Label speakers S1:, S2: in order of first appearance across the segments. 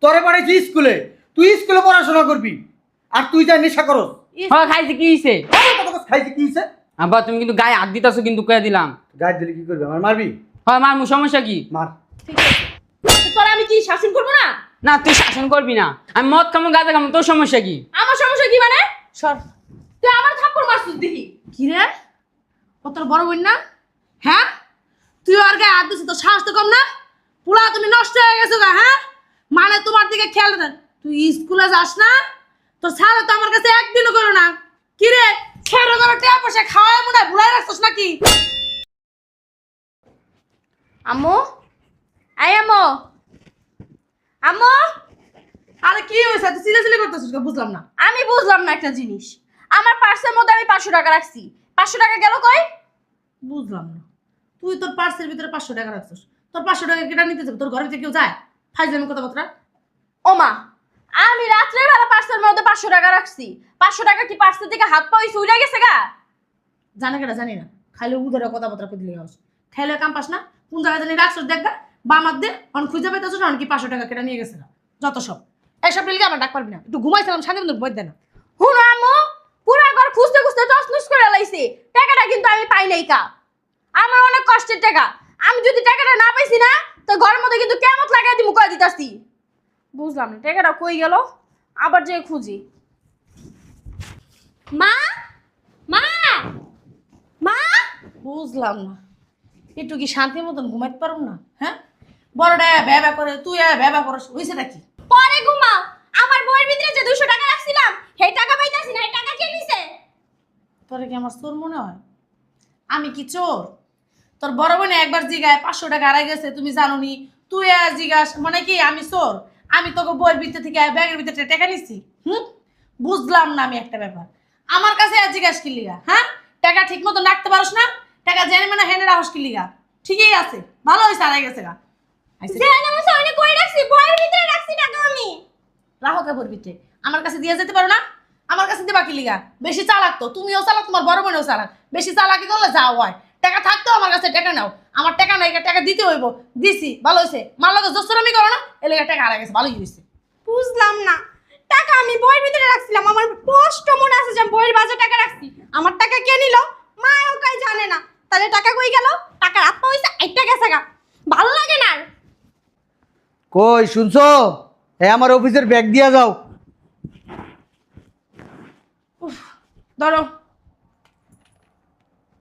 S1: তোরে পাঠাইছি স্কুলে, তুই স্কুলে পড়াশোনা করবি আর তুই যা নেশা করস।
S2: হ্যাঁ খাইছে কি হইছে?
S1: খাইছে কি হয়েছে?
S2: আব্বা তুমি কিন্তু গায়ে হাত দিতেছো কিন্তু কয়ে দিলাম।
S1: গায়ে দিলে কি করবি? আমার মারবি?
S2: হয় মার সমস্যা কি?
S1: মার।
S3: ঠিক আছে, তোরা আমি কি শাসন করবো না?
S2: না তুই শাসন করবি না, আমি মদ খামো গাঁজা খামো, তোর সমস্যা কি?
S3: আমার সমস্যা কি মানে? সর, তুই আমার থাপ্পড় মারছিস দেখি। কি রে, ও তোর বড় বোন না? হ্যাঁ, তুই আর গায়ে হাত দিছিস, তোর সাহস তো কম না? পুরা তুমি নষ্ট হয়ে গেছো গা। হ্যাঁ, মানে তোমার দিকে খেয়াল না। তুই স্কুলে যাস না, তোর স্যার তো আমার কাছে একদিনও করো না। কি রে, খেয়ে ধরে টেয়া পয়সা খাওয়ায় মনে হয় ভুলাই রাখছিস নাকি? আম্মু, আই আম্মু, আম্মু। আরে কি হয়েছে, তুই সিলেসিলি করতেছিস? বুঝলাম না। আমি বুঝলাম না একটা জিনিস। আমার পার্সের মধ্যে আমি 500 টাকা রাখছি, 500 টাকা গেল কই? বুঝলাম না। তুই তোর পার্সের ভিতরে 500 টাকা রাখছিস, তোর 500 টাকা কেটে নিতে যাবে? তোর ঘরে থেকে কেউ যায়? ফাইজলামি কথাবার্তা। ও মা, আমি রাত্রে বেলা পার্সের মধ্যে 500 টাকা রাখছি। 500 টাকা কি পার্সের থেকে হাত পাওয়া উড়ে গেছে গা? জানে কেটা জানি না, খাইলে উধরে কথাবার্তা কই দিলে গাছ। খাইলে কাম পাস না, কোন জায়গায় জানি রাখছিস দেখবা, বামার দে অন খুঁজে পাইতেছ না, কি 500 টাকা কেটে নিয়ে গেছে গা। যত সব এইসব লিখে আমার ডাক পারবি না। একটু ঘুমাইছিলাম শান্তি মতো বই দে না। হুন আম্মু, পুরা ঘর খুঁজতে খুঁজতে টসনুস করে লাইছে। টাকাটা কিন্তু আমি পাই নাই কা। আমার অনেক কষ্টের টাকা। আমি যদি টাকাটা না পাইছি না, তো ঘরের মধ্যে কিন্তু কেমন লাগাই দিমু কই দিতাছি। বুঝলাম না টাকাটা কই গেল, আবার যে খুঁজি। মা, মা, মা। বুঝলাম না, একটু কি শান্তির মতন ঘুমাইতে পারব না? হ্যাঁ, বড়টা ভ্যাবা করে, তুই ভ্যাবা করস, হইছে নাকি? পরে ঘুমাও। আমার বইয়ের ভিতরে যে 200 টাকা রাখছিলাম, সেই টাকা পাইতাছি না। এই টাকা কে নিছে? তোরে কি আমার চোর মনে হয়? আমি কি চোর? তোর বড় বোনে একবার জিগায় 500 টাকা হারাই গেছে, তুমি জানো নি? তুই জিগাস মানে কি আমি চোর? আমি তোকে বইয়ের ভিতর থেকে ব্যাগের ভিতরে টাকা নিছি? বুঝলাম না আমি একটা ব্যাপার। আমার কাছে আর জিজ্ঞাস কি লিগা? হ্যাঁ, টাকা ঠিক মতো রাখতে পারোস না? টাকা জেনে মানে হেনে রাখস কি লিগা? ঠিকই আছে, ভালো হয়েছে হারাই গেছে গা। রাহো কাপড় ভিতরে, আমার কাছে দিয়ে যেতে পারো না? আমার কাছে দিবা কি লিগা? বেশি চালাক তো, তুমিও চালাক, তোমার বড় বোনও চালাক। বেশি চালাকি করলে যাও হয়। টাকা থাকতো আমার কাছে টাকা নাও, আমার টাকা নাই, টাকা দিতে হইব। দিছি, ভালো হয়েছে। মার লাগে জোস্তরামি করো না, এ লেগে টাকা হারা গেছে, ভালোই হয়েছে। বুঝলাম না, টাকা আমি বইয়ের ভিতরে রাখছিলাম, আমার স্পষ্ট মনে আছে যে আমি বইয়ের বাজার টাকা রাখছি। আমার টাকা কে নিল? মা ও কাই জানে না। তাহলে টাকা কই গেল? টাকা রাখা হইছে, একটা গেছে গা। ভালো লাগে না আর।
S1: কই শুনছো? আমার অফিসের ব্যাগ দিয়া যাও।
S3: ধরো।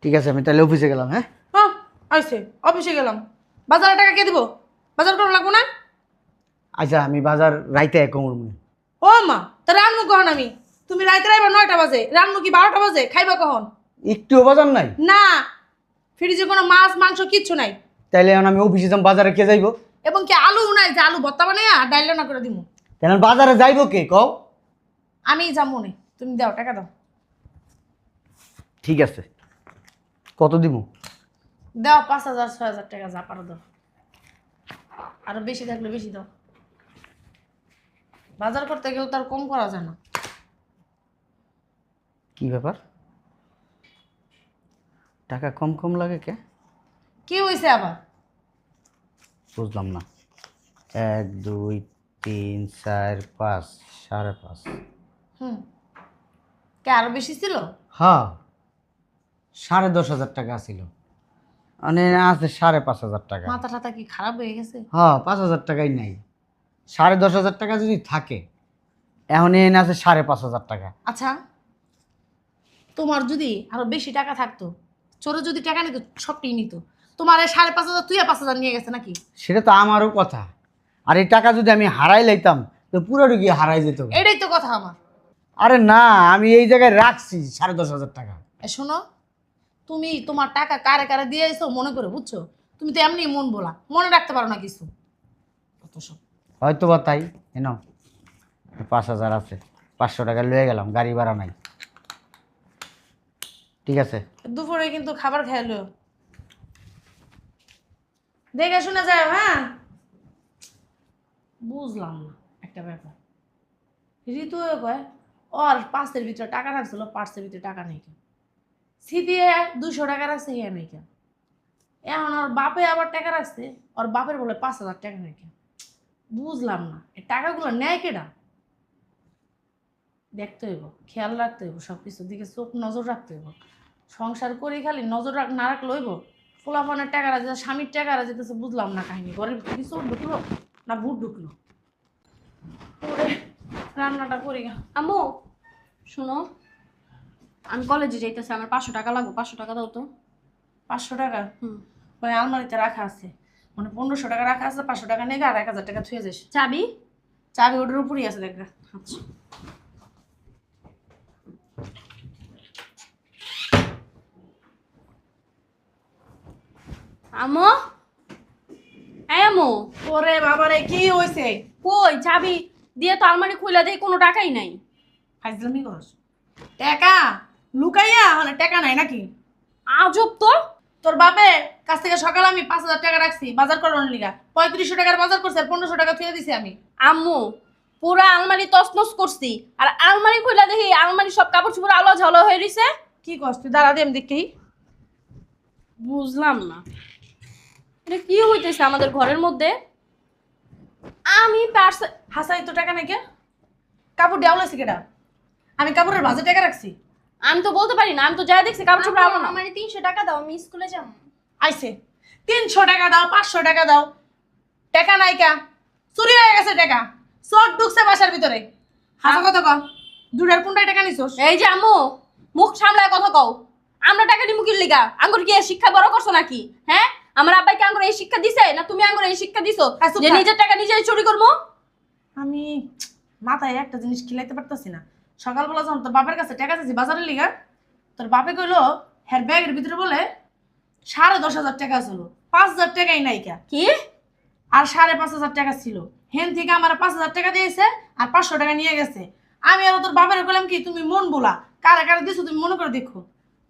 S1: ঠিক আছে, আমি তাহলে অফিসে গেলাম। হ্যাঁ,
S3: হ্যাঁ, আইছে, অফিসে গেলাম। বাজারে টাকা কে দিব? বাজার করা লাগবো না?
S1: আচ্ছা আমি বাজার রাইতে কমর মনে।
S3: ও মা, তা রান্নু কখন আমি? তুমি রাইতে রাইবা 9টা বাজে, রান্নু কি 12টা বাজে? খাইবা কখন?
S1: একটুও বাজার নাই?
S3: না, ফ্রিজে কোনো মাছ মাংস কিচ্ছু নাই।
S1: তাইলে এখন আমি অফিসে যাম, বাজারে কে যাইবো?
S3: এবং কি আলু নাই যে আলু ভর্তা বানাইয়া ডাইল রান্না করে দিমু?
S1: তাহলে বাজারে যাইবো কে কও?
S3: আমি যাবো না, তুমি দাও টাকা দাও।
S1: ঠিক আছে, কত দিব?
S3: দাও 5,000 6,000 টাকা যা পারো দাও। আরো বেশি থাকলে বেশি দাও। বাজার করতে গেলে তার কম করা যায় না।
S1: কি ব্যাপার, টাকা কম কম লাগে কে?
S3: কি হয়েছে আবার?
S1: বুঝলাম না। 1 2 3 4 5 5.5।
S3: হুম, কে আরো বেশি ছিল?
S1: হ্যাঁ, 10,500 টাকা ছিল, মানে আছে 5,500 টাকা।
S3: মাথা টাথা কি খারাপ হয়ে গেছে?
S1: হ্যাঁ, 5,000 টাকাই নাই। 10,500 টাকা যদি থাকে, এখন এনে আছে 5,500 টাকা।
S3: আচ্ছা, তোমার যদি আরো বেশি টাকা থাকতো, চোরে যদি টাকা নিত সবটাই নিত। তোমার 5,500 তুই 5,000 নিয়ে গেছে নাকি?
S1: সেটা তো আমারও কথা। আর এই টাকা যদি আমি হারাই লাইতাম তো পুরো গিয়ে হারাই যেত।
S3: এটাই তো কথা আমার।
S1: আরে না, আমি এই জায়গায় রাখছি 10,500 টাকা।
S3: শোনো, তুমি তোমার টাকা কারে কারে দিয়ে এসো মনে করে, বুঝছো? তুমি তো এমনি মন বলা, মনে রাখতে পারো না কিছু। কত সব।
S1: হয়তো বা তাই। এনো 5,000 আছে, 500 টাকা লয়ে গেলাম, গাড়ি ভাড়া নাই। ঠিক আছে,
S3: দুপুরে কিন্তু খাবার খাইলো, দেখে শুনে যায়। হ্যাঁ, বুঝলাম না একটা ব্যাপার। ঋতু কয় ওর পার্সের ভিতরে টাকা রাখছিল, পার্সের ভিতরে টাকা নেই কেন? স্মৃতি 200 টাকা রাখছে, ইয়ে নেই কেন? এখন ওর বাপে আবার টাকা রাখছে, ওর বাপের বলে 5,000 টাকা নেই কেন? বুঝলাম না এই টাকাগুলো নেয় কেডা? দেখতে হইব, খেয়াল রাখতে হইব, সব কিছুর দিকে চোখ নজর রাখতে হইব। সংসার করি খালি নজর না রাখলে হইব? ফুলাফানের টাকারা যেটা স্বামীর টাকারা যেতেছে বুঝলাম না কাহিনী। ঘরের ভিতরে কি চোর ঢুকলো না ভূত ঢুকলো? ওরে, রান্নাটা করি গা।
S4: আম্মু শোনো, আমি কলেজে যাইতেছি, আমার 500 টাকা লাগবে, 500 টাকা দাও তো।
S3: 500 টাকা
S4: হুম।
S3: ওই আলমারিতে রাখা আছে, মানে 1500 টাকা রাখা আছে, 500 টাকা নেই আর 1000 টাকা থুয়ে যাস।
S4: চাবি?
S3: চাবি ওটার উপরই আছে দেখা।
S4: আচ্ছা। আম্মু, এই আম্মু,
S3: ওরে বাবারে কি হইছে?
S4: কই চাবি দিয়ে তো আলমারি খুলে দেই, কোনো টাকাই নাই।
S3: ফাইজলামি করস? টাকা লুকাইয়া মানে টাকা নাই নাকি?
S4: আজব তো।
S3: তোর বাপের কাছ থেকে সকালে আমি 5000 টাকা রাখছি বাজার করার লিগা, 3500 টাকার বাজার করছে আর 1500 টাকা থুয়ে দিছি আমি।
S4: আম্মু, পুরা আলমারি তছনছ করছি, আর আলমারি খুলে দেখি আলমারি সব কাপড় চোপড় আলো ঝালো হয়ে রইছে।
S3: কি কস তুই? দাঁড়া দিয়ে আমি দেখি।
S4: বুঝলাম না এটা কি হইতেছে আমাদের ঘরের মধ্যে। আমি পার্সেল
S3: হাসাই তো টাকা নাই কে? কাপড় দেওয়ালেছি কেডা? আমি কাপড়ের ভাজে টাকা রাখছি।
S4: আমি তো বলতে পারি না, আমি তো যাই দেখছি কাপড় চোপড় আলো না।
S5: আমার 300 টাকা দাও, আমি স্কুলে যাব।
S3: আইছে 300 টাকা দাও, 500 টাকা দাও, টাকা নাই কা? চুরি হয়ে গেছে টাকা, চোর ঢুকছে বাসার ভিতরে। হাসা কত ক? দুটার কোনটায় টাকা নিছস?
S4: এই যে আম্মু, মুখ সামলায় কথা কও। আমরা টাকা দিমু কি লিগা? আঙ্গুর কি এই শিক্ষা বড় করছো নাকি? হ্যাঁ, আমার আব্বাই কি আঙ্গুর এই শিক্ষা দিছে, না তুমি আঙ্গুর এই শিক্ষা দিছো
S3: চুপ
S4: যে
S3: থাক।
S4: নিজের টাকা নিজেই চুরি করবো?
S3: আমি মাথায় একটা জিনিস খিলাইতে পারতাছি না। সকালবেলা যখন তোর বাপের কাছে টাকা চাইছি বাজারের লিগা, তোর বাপে কইলো হের ব্যাগের ভিতরে বলে 10,500 টাকা ছিল, 5000 টাকাই নাই কা।
S4: কি?
S3: আর 5,500 টাকা ছিল। হেন থেকে আমার 5000 টাকা দিয়েছে আর 500 টাকা নিয়ে গেছে। আমি আর তোর বাপের কইলাম কি তুমি মন বলা কারা কারা দিছো তুমি মনে করে দেখো।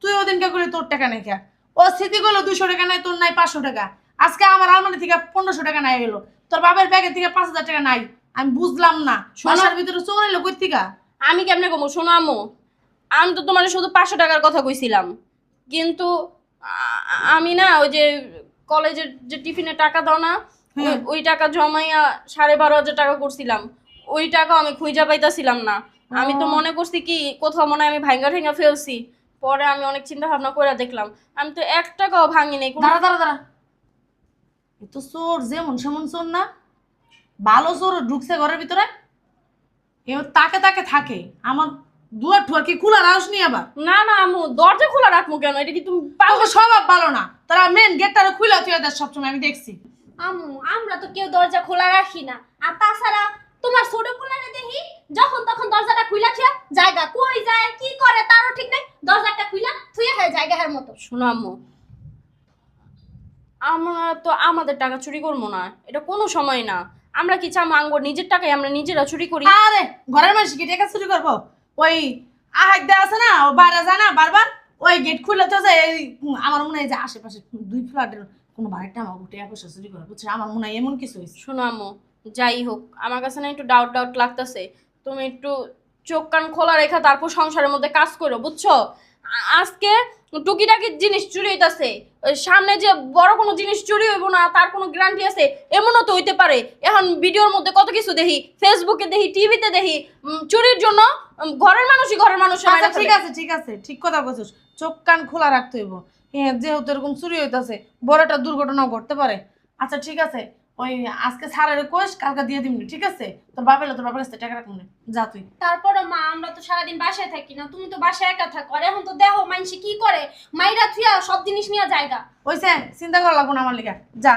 S3: তুই ওদিনকে কইলে তোর টাকা নাই কা। ও স্মৃতি কইলো 200 টাকা নাই, তোর নাই 500 টাকা। আজকে আমার আলমারি থেকে 1500 টাকা নাই গেল, তোর বাপের ব্যাগের থেকে 5000 টাকা নাই। আমি বুঝলাম না বাসার ভিতরে চোর এলো কই থেকে?
S4: আমি কেমনে কমু? শোনো আম্মু, আমি তো তোমার শুধু 500 টাকার কথা কইছিলাম, কিন্তু আমি না ওই যে কলেজের যে টিফিনের টাকা দাও না, ওই টাকা জমাইয়া 12,500 টাকা করছিলাম। ওই টাকা আমি খুঁজা পাইতাছিলাম না। আমি তো মনে করছি কি কোথাও মনে হয় আমি ভাঙ্গা ঠেঙ্গা ফেলছি। পরে আমি অনেক চিন্তা ভাবনা করে দেখলাম আমি তো 1 টাকাও ভাঙি নাই।
S3: দাঁড়া দাঁড়া দাঁড়া, এ তো চোর যেমন সেমন চোর না, ভালো চোর ঢুকছে ঘরের ভিতরে। এবার তাকে তাকে থাকে আমার দুয়ার টুয়ার কি খোলা রাউস নি আবার?
S4: না না আম্মু, দরজা খোলা রাখবো কেন? এটা কি তুমি
S3: তোকে স্বভাব ভালো না, তারা মেন গেটটা খুলে থুয়ে দেয় সবসময়, আমি দেখছি।
S5: আম্মু, আমরা তো কেউ দরজা খোলা রাখি না। আর তাছাড়া তোমার ছোট পোলারে দেখি যখন তখন দরজাটা খুইলা থিয়া জায়গা কই যায় কি করে তারও ঠিক নাই, দরজাটা খুইলা থুয়ে হয় জায়গার মতো।
S4: শোনো আম্মু, আমরা তো আমাদের টাকা চুরি করবো না, এটা কোনো সময় না। আমরা কি চাম আঙ্গুর নিজের টাকায় আমরা নিজেরা চুরি করি?
S3: আরে ঘরের মানুষ কি টাকা চুরি করবো? ওই আহাইদা আছে না, ও বাইরে যায় না বারবার, ওই গেট খুলে তো যায়। আমার মনে হয় যে আশেপাশে 2 ফ্ল্যাটের কোনো বাড়িটা আমার টাকা পয়সা চুরি করে, বুঝছো? আমার মনে হয় এমন কিছু হয়েছে।
S4: শোনো আম্মু, যাই হোক আমার কাছে না একটু ডাউট ডাউট লাগতেছে। তুমি একটু চোখ কান খোলা রেখা তারপর সংসারের মধ্যে কাজ করো, বুঝছো? আজকে টুকিটাকি জিনিস চুরি হইতাছে, সামনে যে বড় কোনো জিনিস চুরি হইব না তার কোনো গ্যারান্টি আছে? এমনও তো হইতে পারে। এখন ভিডিওর মধ্যে কত কিছু দেখি, ফেসবুকে দেখি, টিভিতে দেখি, চুরির জন্য ঘরের মানুষই ঘরের মানুষ।
S3: আচ্ছা ঠিক আছে ঠিক আছে, ঠিক কথা বলছিস, চোখ কান খোলা রাখতে হইব। হ্যাঁ, যেহেতু এরকম চুরি হইতাছে বড় একটা দুর্ঘটনাও ঘটতে পারে। আচ্ছা ঠিক আছে, ওই আজকে স্যারের কোষ কালকে দিয়ে দিবি, ঠিক আছে? তোর বাপ এলো, তোর বাপের কাছে টাকা রাখুন, যা তুই।
S5: তারপরে মা, আমরা তো সারাদিন বাসায় থাকি না, তুমি তো বাসায় একা থাকো। আর এখন তো দেখো মাইনসি কি করে, মাইরা থুয়া সব জিনিস নিয়ে জায়গা।
S3: ওইসে চিন্তা করা লাগবো না আমার লিগা, যা।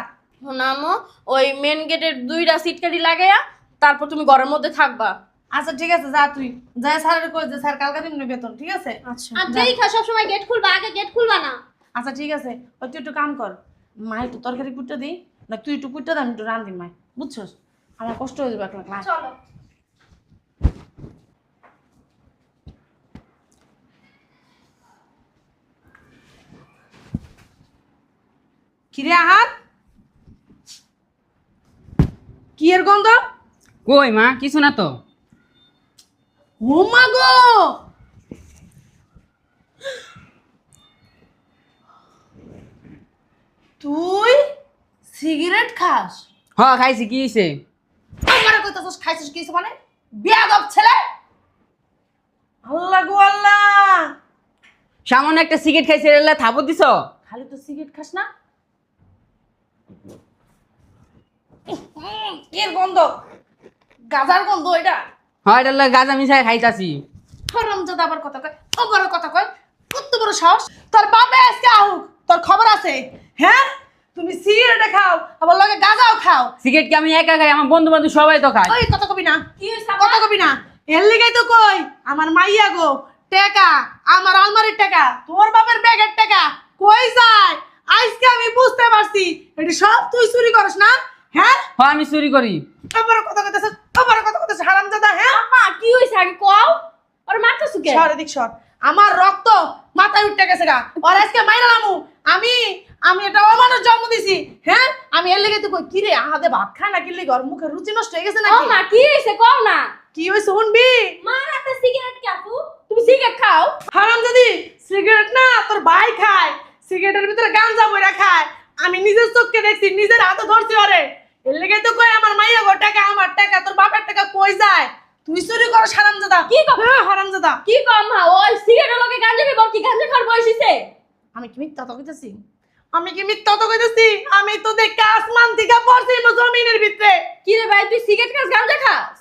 S4: নামো, ওই মেন গেটের 2টা সিটকারি লাগাইয়া তারপর তুমি ঘরের মধ্যে থাকবা।
S3: আচ্ছা ঠিক আছে, যা তুই, যা স্যারের কোষ যে স্যার কালকে দিবি বেতন, ঠিক আছে?
S4: আচ্ছা।
S5: আর দেখা সবসময় গেট খুলবা, আগে গেট খুলবা না।
S3: আচ্ছা ঠিক আছে, ওই তুই একটু কাম কর, মা একটু তরকারি কুটতে দিই, না তুই একটু কুটতে দে, আমি একটু রান্ধি মায়, বুঝছস? আমার কষ্ট হয়ে যাবে একলা একলা।
S5: চলো।
S3: কিরে আহার, কি এর গন্ধ?
S2: কই মা, কিছু না তো।
S3: ও মা গো, তুই সিগারেট খাস?
S2: হ খাইছি, কি হইছে?
S3: আমারে কইতাছস খাইছস কিছু মানে বেয়াদব ছেলে। আল্লাহ গো আল্লাহ,
S2: সামান্য একটা সিগারেট খাইছে এলা থাপড় দিছ।
S3: খালি তো সিগারেট খাস না? এর গন্ধ, গাজার গন্ধ এটা।
S2: হয় এটা গাঁজা মিশাই খাইতাছি।
S3: হারামজাদা আবার কথা কয়, আবার কথা কয়, কত বড় সাহস। তোর বাপে আজকে আহুক, তোর খবর আছে? হ্যাঁ, তুমি সিগারেট খাও আবার লগে গাঁজাও খাও।
S2: সিগারেট কি আমি একা খাই? আমার বন্ধু বান্ধব সবাই তো খায়।
S3: ওই কথা কবি না,
S5: কি হইছে
S3: কথা কবি না। এর লিগাই তো কই আমার মাইয়া গো টাকা, আমার আলমারির টাকা, তোর বাপের ব্যাগের টাকা কই যায় আজকে আমি বুঝতে পারছি। এটা সব তুই চুরি করস না? হ্যাঁ,
S2: হ্যাঁ আমি চুরি করি।
S3: আবার কথা কইতেছিস, আবার কথা কইতেছিস হারামজাদা। হ্যাঁ,
S5: আম্মা কি হইছে আগে কও, ওর মারতেছু কে?
S3: সর এদিক সর, আমার রক্ত মাথায় উঠে গেছে গা। আর আজকে মাইরা নামু আমি, আমি এটা অমানুষ জন্ম দিছি। হ্যাঁ, আমি এর লেগে তো কই কি রে আহাদে ভাত খায় না, কি লেগে ওর মুখে রুচি নষ্ট হয়ে গেছে
S5: ও
S3: নাকি?
S5: মা কি হইছে কও না।
S3: কি হইছে শুনবি?
S5: মার একটা সিগারেট কি আপু? তুমি সিগারেট খাও?
S3: হারামজাদি, সিগারেট না তোর ভাই খায়, সিগারেটের ভিতরে গাঞ্জা বইরা খায়। আমি নিজের চোখকে দেখছি, নিজের হাতে ধরছি ওরে। এর লেগে তো কই আমার মাইয়া গো টাকা, আমার টাকা, তোর বাপের টাকা কই যায়? তুই চুরি করস হারামজাদা।
S5: কি কও?
S3: হ্যাঁ হারামজাদা।
S5: কি কও মা, ওই সিগারেটের লগে গাঞ্জা খাইব কি গাঞ্জা খাওয়ার বয়স হইছে?
S3: আমি কি মিথ্যা তো কইতাছি? আমি কি মিথ্যা তো কইতাছি? আমি তো দেখে আসমান থেকে পড়ছি জমিনের ভিতরে।
S5: কি রে ভাই তুই সিগারেট খাস গাঞ্জা খাস?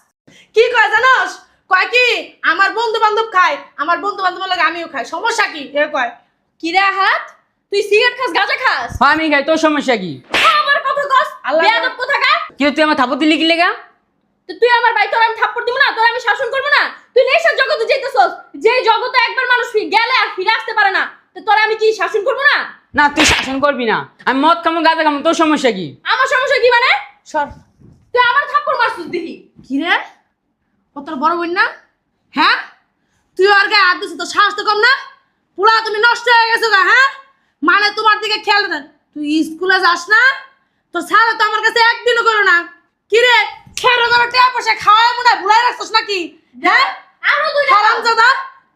S3: কি কয় জানোস? কয় কি আমার বন্ধু বান্ধব খায়, আমার বন্ধু বান্ধবের লাগে আমিও খাই, সমস্যা কি? এ কয়
S5: কি রে হাত, তুই সিগারেট খাস গাঞ্জা খাস?
S2: হ্যাঁ আমি খাই, তোর সমস্যা কি?
S5: আমার কথা কস,
S3: আল্লাহ
S5: বেয়াদব কোথাকার।
S2: কি তুই আমার থাপড় দিলি কি লেগা?
S5: তো তুই আমার ভাই, তোর আমি থাপ্পড় দিব না? তোর আমি শাসন করব না? তুই নেশার জগতে যাইতেছস, যে জগতে একবার মানুষ গেলে আর ফিরে আসতে পারে না, তো তোর আমি কি শাসন করব না?
S2: না তুই শাসন করবি না। আমি মদ খামো গাঁজা খামো, তোর সমস্যা কি?
S5: আমার সমস্যা কি মানে?
S3: সর।
S5: তুই আমার থাপ্পড় মারছিস দেখি।
S3: কি রে, ও তোর বড় বোন না? হ্যাঁ, তুই আর গায়ে হাত দিছিস, তোর সাহস তো কম না? পুরা তুমি নষ্ট হয়ে গেছো গা। হ্যাঁ, মানে তোমার দিকে খেয়াল দেন। তুই স্কুলে যাস না? তোর স্যার তো আমার কাছে একদিনও করো না। কি রে, ছেড়ে ধরে টেয়া পয়সা খাওয়ায় মনে হয় ভুলাই রাখছিস নাকি? হ্যাঁ,
S5: আরো দুই
S3: হারামজাদা,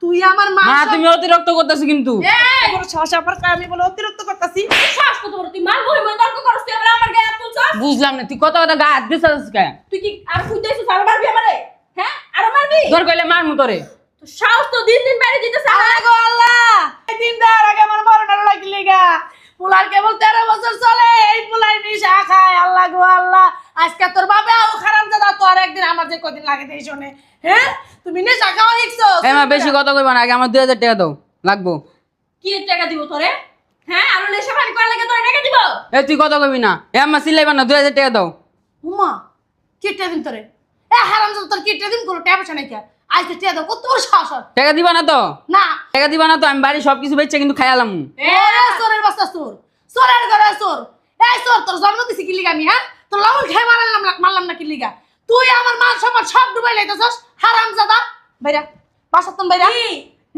S3: তুই আমার মা।
S2: মা তুমি অতিরিক্ত করতেছো কিন্তু।
S5: এই
S3: বড় সাহস আবার কয় আমি বলে অতিরিক্ত করতাছি।
S5: শ্বাস কত বড়, তুই মার বই বই তর্ক করছিস, তুই আবার আমার গায়ে হাত তুলছস।
S2: বুঝলাম না তুই কত কথা গা হাত দিছিস কে?
S5: তুই কি আর খুঁজতেছিস আর মারবি আমারে? হ্যাঁ, আর মারবি?
S2: তোর কইলে মারমু তোরে।
S5: তো সাহস তো দিন দিন বেড়ে দিতেছে।
S3: আল্লাহ গো আল্লাহ, এই দিন দেওয়ার আগে আমার মরণের লাগলি গা। পোলার কেবল 13 বছর চলে, এই পোলাই নিশা খায়। আল্লাহ গো আল্লাহ, আজকে তোর বাবা ও হারামজাদা, তোর একদিন আমার যে কদিন লাগে দেই শোনে। হ্যাঁ, তুমি নেশা খাওয়া শিখছো?
S2: এই মা বেশি কথা কইবা না, আগে আমার 2000 টাকা দাও, লাগবো।
S5: কি টাকা দিব তোরে? হ্যাঁ, আর নেশা পানি করার লাগে তোরে টাকা দিব?
S2: এই তুই কথা কইবি না। এ আম্মা সিলাইবা না, 2000 টাকা দাও।
S3: উমা, কেটে দিন তোরে। এ হারামজাদা, তোর কেটে দিন কোনো টাকা পয়সা নাই কে? আজকে টিয়া দাও, কত বড় সাহস ওর?
S2: টাকা দিবা না তো?
S3: না।
S2: টাকা দিবা না তো? আমি বাড়ি সবকিছু বেচে কিন্তু খাইলাম।
S3: ওরে চোরের বাচ্চা চোর, চোরের ঘরে চোর। এই চোর, তোর জন্ম দিছি কি লিগা আমি? হ্যাঁ, তোর লবণ খেয়ে মারলাম না কি লিগা? তুই আমার মান সম্মান সব ডুবাই লাইতেছস হারামজাদা। বাইরা, বাসাতন বাইরা।
S5: কি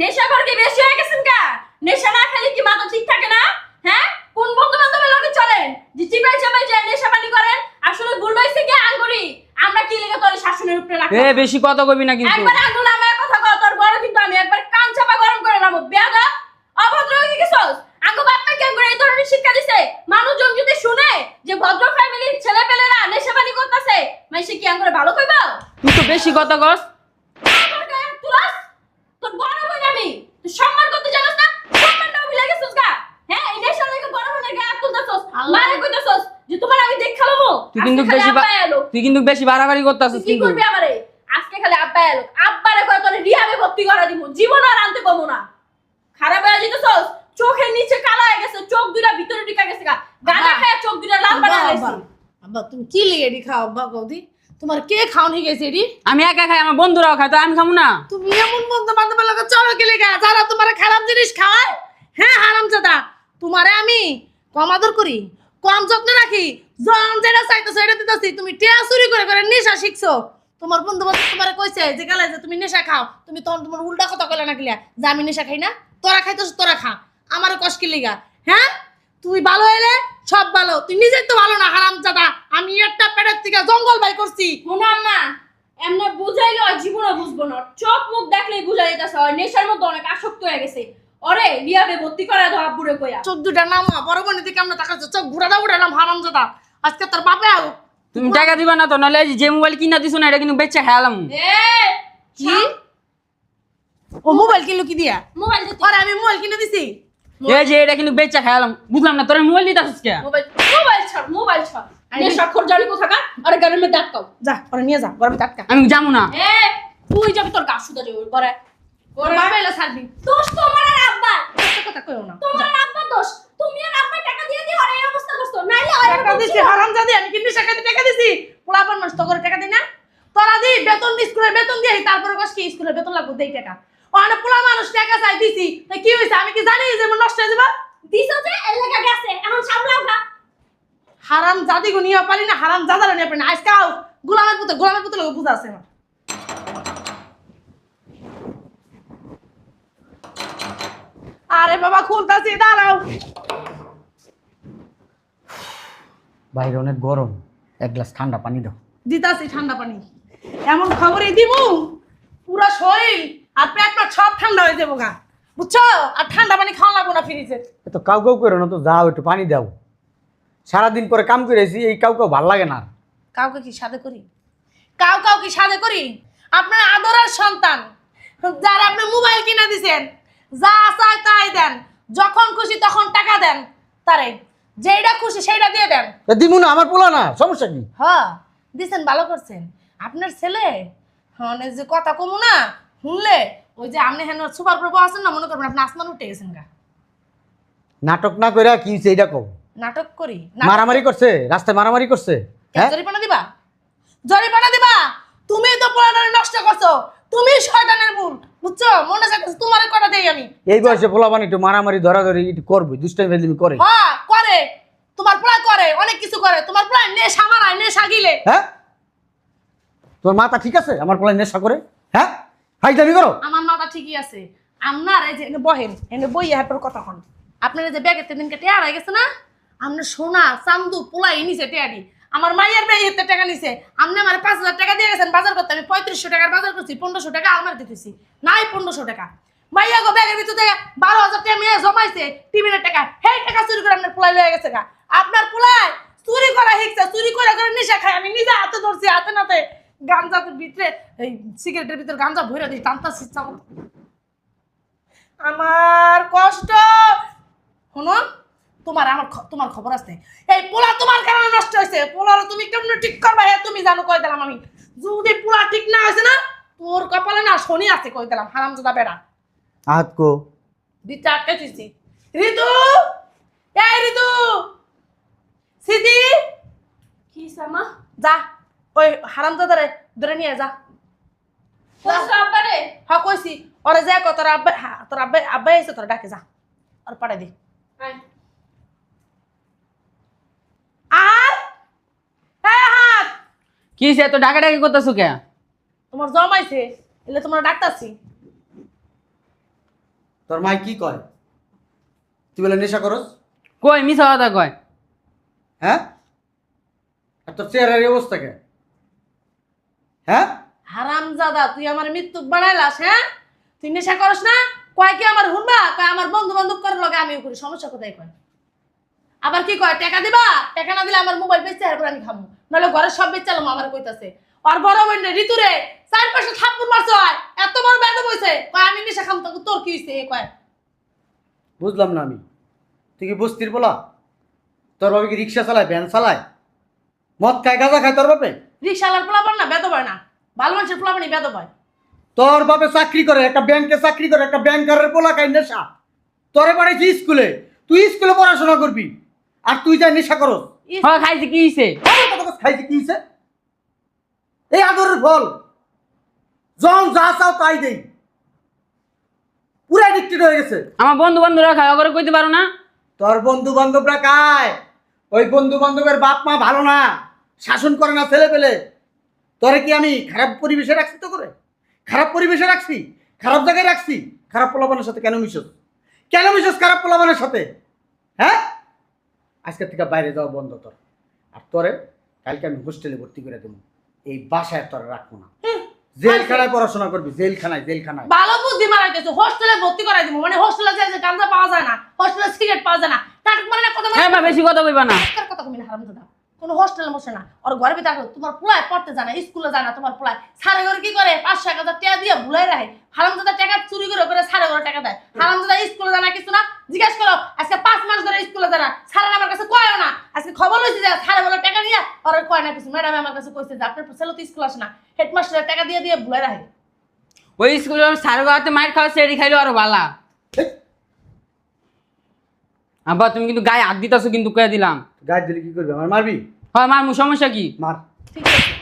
S5: নেশা করে কি বেশি হয়ে গেছেন কা? নেশা না খেলে কি মাথা ঠিক থাকে না? হ্যাঁ, কোন বন্ধু বান্ধবের লগে চলেন যে চিপাই চাপাই যায় নেশা পানি করেন? আসলে ভুল হইছে কি আঙ্গুরি? আমরা কি লেগে তোর শাসনের উপরে রাখবো?
S2: এ বেশি কথা কইবি না কিন্তু।
S5: একবার আঙ্গুল আমার কথা কও, তোর বড় কিন্তু আমি একবার কান চাপা গরম করে নামো। বেয়াদব, অভদ্র হয়ে গেছস। আঙ্গু বাপ মা কেন করে এই ধরনের শিক্ষা দিছে? মানুষজন যদি শুনে যে ভদ্র ফ্যামিলির ছেলেপেলেরা নেশা পানি করতেছে, মাইসে কি আঙ্গুরে ভালো কইবা?
S2: তুই তো বেশি কথা কস।
S5: আমার গায়ে হাত তুলাস? তোর বড় বোন আমি, তুই সম্মান করতে জানিস না? সম্মানটাও ভুলে গেছিস গা? হ্যাঁ, এই নেশার লাগি বড় বোনের গায়ে হাত তুলতাছস, মারে কইতাছস যে তোমার আমি দেখালামো।
S2: তুই কিন্তু বেশি তুই কিন্তু বেশি বাড়াবাড়ি করতাছিস
S5: কি
S2: কিন্তু।
S5: করবি আমারে? আজকে খালি আব্বা এলো, আব্বারে কয় তোরে রিহাবে ভর্তি করা দিব, জীবন আর আনতে পাবো না। খারাপ হয়ে যেতেছস, চোখের নিচে কালো হয়ে গেছে, চোখ দুইটা ভিতরে ঢুকে গেছে গা, গাঁজা খায় চোখ দুইটা লাল বানায় গেছে।
S3: আব্বা তুমি কি লিগে এডি খাও? আব্বা কৌদি, তোমার কে খাওন হয়ে গেছে এডি?
S2: আমি একা খাই, আমার বন্ধুরাও খায়, তো আমি খাবো না?
S3: তুমি এমন বন্ধু বান্ধবের লগে চলো কি লিগা যারা তোমার খারাপ জিনিস খাওয়ায়? হ্যাঁ হারামজাদা, তোমারে আমি কম আদর করি, কম যত্ন রাখি, জন যেটা চাইতেছো এটা দিতেছি। তুমি টিয়া চুরি করে করে নেশা শিখছো। তোমার বন্ধু বান্ধব তোমারে কইছে যে গেলে যে তুমি নেশা খাও, তুমি তখন তোমার উল্টা কথা কইলা না গিলা যে আমি নেশা খাই না? তোরা খাইতেছ, তোরা খা, আমারও কষ্ট কি লিগা? হ্যাঁ, তুই ভালো হইলে সব ভালো, তুই নিজেই তো ভালো না হারামজাদা। আমি একটা পেটের থেকে জঙ্গল বাই করছি।
S5: শোনো আম্মা, এমনে বুঝাইলে আর জীবনে বুঝবো না। চোখ মুখ দেখলেই বুঝা যাইতাছে ওই নেশার মধ্যে অনেক আসক্ত হয়ে গেছে। ওরে রিয়াবে ভর্তি করা দাও আব্বুরে কইয়া।
S3: চোখ দুটা নামা, বড় বোনের দিকে আমরা তাকাচ্ছ, চোখ ঘুরাটা উঠালাম হারামজাদা। আজকে তোর বাপে আও,
S2: তুমি টাকা দিবা না তো, নাহলে এই যে মোবাইল কিনা দিছো না এটা কিন্তু বেচে খেয়ালাম।
S3: কি ও মোবাইল কিনলো কি দিয়া?
S5: মোবাইল দিতে
S3: আরে আমি মোবাইল কিনে দিছি।
S2: এই যে এটা কিন্তু বেচে খেয়ালাম, বুঝলাম না তোর মোবাইল দিতে আসছিস কে?
S4: মোবাইল ছাড় নেশাখোর জানি কোথাকার। আরে গানের মধ্যে আটকাও।
S3: যা ওরে নিয়ে যা গরমে টাটকা।
S2: আমি যাবো না।
S4: তুই যাবি তোর গা সুদা যাবে পরে।
S3: ওরে মোবাইল ছাড়বি।
S5: দোষ তোমার আর আব্বা,
S3: একটা কথা কইও না।
S5: তোমার আর আব্বার দোষ। তুমি আর আব্বা টাকা দিয়ে দিয়ে আর এই অবস্থা করছো, নাইলে আর
S3: টাকা দিছি হারামজাদি, আমি কিন্তু টাকা টাকা দিছি। পোলাপান নষ্ট করে টাকা দেই না? তোরা দি বেতন স্কুলের বেতন দিই, তারপরে কস কি স্কুলের বেতন লাগবে দেই টাকা। ওখানে পোলা মানুষ টাকা চাই দিছি, তাই কি হইছে? আমি কি জানি যে নষ্ট হয়ে যাবে?
S5: দিছো যে এর লাগা গেছে, এখন সামলাও গা।
S3: হারামজাদি গো নিয়ে পারি না, হারামজাদারা নিয়ে পারি না। আজকে আও গোলামের পুতে লোক বুঝা আছে আমার। আরে বাবা খুলতাছি, দাঁড়াও।
S1: বাইরে অনেক গরম, এক গ্লাস ঠান্ডা পানি দাও।
S3: দিতাছি ঠান্ডা পানি। এমন খবরই দিমু পুরা শরীর আর পেট সব ঠান্ডা হয়ে যাবো গা, বুঝছো? আর ঠান্ডা পানি খাওয়া লাগবো না ফ্রিজে।
S1: এত কাউ কাউ করো না তো, যাও একটু পানি দাও। সারাদিন পরে কাম করেছি, এই কাউ কাউ ভাল লাগে না।
S3: কাউকে কি সাদে করি? কাউ কি সাদে করি? আপনার আদরের সন্তান যারা আপনি মোবাইল কিনে দিছেন, যা চায় তাই দেন, যখন খুশি তখন টাকা দেন, তারে যেইটা খুশি সেইটা দিয়ে দেন।
S1: দিমু না, আমার পোলা না, সমস্যা কি?
S3: হ্যাঁ দিছেন, ভালো করছেন। আপনার ছেলে হ্যাঁ যে কথা কমু না শুনলে, ওই যে আপনি হেন সুপার প্রভু আছেন না, মনে করবেন আপনি আসমান উঠে গেছেন গা।
S1: নাটক না করে কি হইছে এইটা কও।
S3: নাটক করি?
S1: মারামারি করছে, রাস্তায় মারামারি করছে, হ্যাঁ?
S3: জরিমানা দিবা? জরিমানা দিবা? তুমি তো পোলাটারে নষ্ট করছো, তুমি শয়তানের মূল, বুঝছো? মনে চাইতেছে তোমারে কটা দেই আমি।
S1: এই বয়সে পোলা বানি একটু মারামারি ধরাধরি একটু করবে, দুষ্টামি ফেলমি করে,
S3: হ্যাঁ করে, তোমার পোলা করে, অনেক কিছু করে। তোমার পোলা নেশা মারায়, নেশা গিলে।
S1: হ্যাঁ? তোমার মাথা ঠিক আছে? আমার পোলা নেশা করে, হ্যাঁ? ফাইজলামি করো।
S3: আমার মাথা ঠিকই আছে। আপনার এই যে এনে বহেন, এনে বইয়া হেপর কথা কন। আপনার এই যে ব্যাগের দিনকে টেয়ার হয়ে গেছে না, আপনার সোনা চান্দু পোলাই নিছে টেয়ারি। আমার মাইয়ের ব্যাগ এতে টাকা নিছে, আপনি আমার 5,000 টাকা দিয়ে গেছেন বাজার করতে। আমি 3500 টাকার বাজার করছি, 1500 টাকা আলমারি দিতেছি, নাই 1500 টাকা। মাইয়া গো ব্যাগের ভিতর থেকে 12,000 টাকা মেয়ে জমাইছে টিভির টাকা, সেই টাকা চুরি করে আপনার পোলাই লয়ে গেছে গা। আপনার পোলাই চুরি করা শিখছে, চুরি করে করে নেশা খায়। আমি নিজে হাতে ধরছি, হাতে নাতে গাঞ্জার ভিতরে, এই সিগারেটের ভিতরে গাঞ্জা ভরে দিই, টানতা শিখছে। আমার কষ্ট শোনো, তোমার খবর আছে। এই পোলা তোমার কারণে নষ্ট হয়েছে। পোলা তুমি কেমন ঠিক করবা হে তুমি জানো, কই দিলাম আমি। যদি পোলা ঠিক না হয়েছে না, তোর কপালে না শনি আছে, কই দিলাম। হারামজাদা বেড়া
S1: আহাত কো
S3: দিতে আটকে দিছি। ঋতু, এই ঋতু, সিদি,
S4: কি সামা
S3: যা ওই হারামজাদারে ধরে নিয়ে যা।
S4: কইছো আব্বারে?
S3: হ্যাঁ কইছি, ওরে যা কত তোর আব্বা, তোর আব্বা এসে তোর ডাকে, যা আর পাঠাই দি।
S4: আয়
S3: আর হ্যাঁ হাত
S2: কি সে তো ডাকাডাকি করতেছো কে?
S3: তোমার জমাইছে, এলে তোমার ডাক্তারছি।
S1: তোর মাই কি কয়? তুই বলে নেশা করস?
S2: কই মিছা কথা কয়?
S1: হ্যাঁ? আর তোর চেহারার এই অবস্থা কে? হ্যাঁ?
S3: হারামজাদা, তুই আমার মৃত্যু বানাইলাস। হ্যাঁ, তুই নেশা করস না? কয় কি আমার হুনবা? কয় আমার বন্ধু বান্ধব করে লগে আমিও করি। সমস্যা কোথায় কয়? আবার কি কয় টাকা দিবা? টাকা না দিলে আমার মোবাইল বেচতে এরপর আমি খামু, নাহলে ঘরের সব বেচালাম। আমার কইতাছে আর বড় বোন ঋতুরে 4-5 থাপ্পড় মারছে, হয় এত বড় বেদব হইছে। কয় আমি নেশা খাম, তোর কি হইছে? এ কয়
S1: বুঝলাম না আমি। তুই কি বস্তির বলা? তোর বাবা কি রিক্সা চালায়, ভ্যান চালায়, মদ খায়, গাঁজা খায় তোর বাপে?
S3: রিক্সাওয়ালার পোলাপান না বেদব হয় না, ভালো মানুষের পোলাপানি বেদব হয়।
S1: তোর বাপে চাকরি করে, একটা ব্যাংকে চাকরি করে, একটা ব্যাংকারের পোলা খায় নেশা। তোরে পড়াইছি স্কুলে, তুই স্কুলে পড়াশোনা করবি, আর তুই যা নেশা করস।
S2: হ্যাঁ খাইছে কি হইছে?
S1: খাইছে কি হইছে? এই আদরের ফল, যখন যা চাও তাই দেই, পুরা অ্যাডিক্টেড হয়ে গেছে।
S2: আমার বন্ধু বান্ধবরা খাওয়া করে কইতে পারো না?
S1: তোর বন্ধু বান্ধবরা খায়, ওই বন্ধু বান্ধবের বাপ মা ভালো না, শাসন করে না ছেলে পেলে। তোরে কি আমি খারাপ পরিবেশে রাখছি? তো করে খারাপ পরিবেশে রাখছি, খারাপ জায়গায় রাখছি? খারাপ পোলাপানের সাথে কেন মিশস? কেন মিশস খারাপ পোলাপানের সাথে? হ্যাঁ, আজকের থেকে বাইরে যাওয়া বন্ধ তোর। আর তোরে কালকে আমি হোস্টেলে ভর্তি করে দেবো, এই বাসায় তোরে রাখবো না। জেলখানায় পড়াশোনা করবি, জেলখানায়।
S3: ভালো বুদ্ধি মারাইতেছো, হোস্টেলে ভর্তি করাই দিব। মানে হোস্টেলে যে গাঁজা পাওয়া যায় না, হোস্টেলে সিগারেট পাওয়া যায় না, নাটক মানে না কথা
S2: হ্যাঁ মা বেশি কথা কইবা না।
S3: কথা কমি না হারামজাদা। কোনো হোস্টেলে বসে না ওর ঘরে ভিতরে রাখো। তোমার পোলায় পড়তে জানা, স্কুলে জানা, তোমার পোলায় সারে ঘরে কি করে 500-1000 টাকা দিয়ে ভুলাই রাখে। হারামজাদা টাকা চুরি করে করে সারে ঘরে টাকা দেয়। হারামজাদা স্কুলে জানা কিছু না, জিজ্ঞাসা করো আজকে 5 মাস ধরে স্কুলে জানা, সারা আমার কাছে কয়ও না। আজকে খবর লইছে যে সারে বলে টাকা নিয়ে ওর কয় না কিছু। ম্যাডাম আমার কাছে কইছে যে আপনার ছেলে তো স্কুল আসে না, হেডমাস্টারের টাকা দিয়ে দিয়ে ভুলাই রাখে।
S2: ওই স্কুলে স্যার গাওয়াতে মার খাওয়া সেরি খাইলো আরো বালা। আব্বা তুমি কিন্তু গায়ে হাত দিতেছো কিন্তু কয়ে দিলাম।
S1: গায়ে দিলে কি করবি? আমার মারবি?
S2: হয় মার সমস্যা কি?
S1: মার।
S3: ঠিক আছে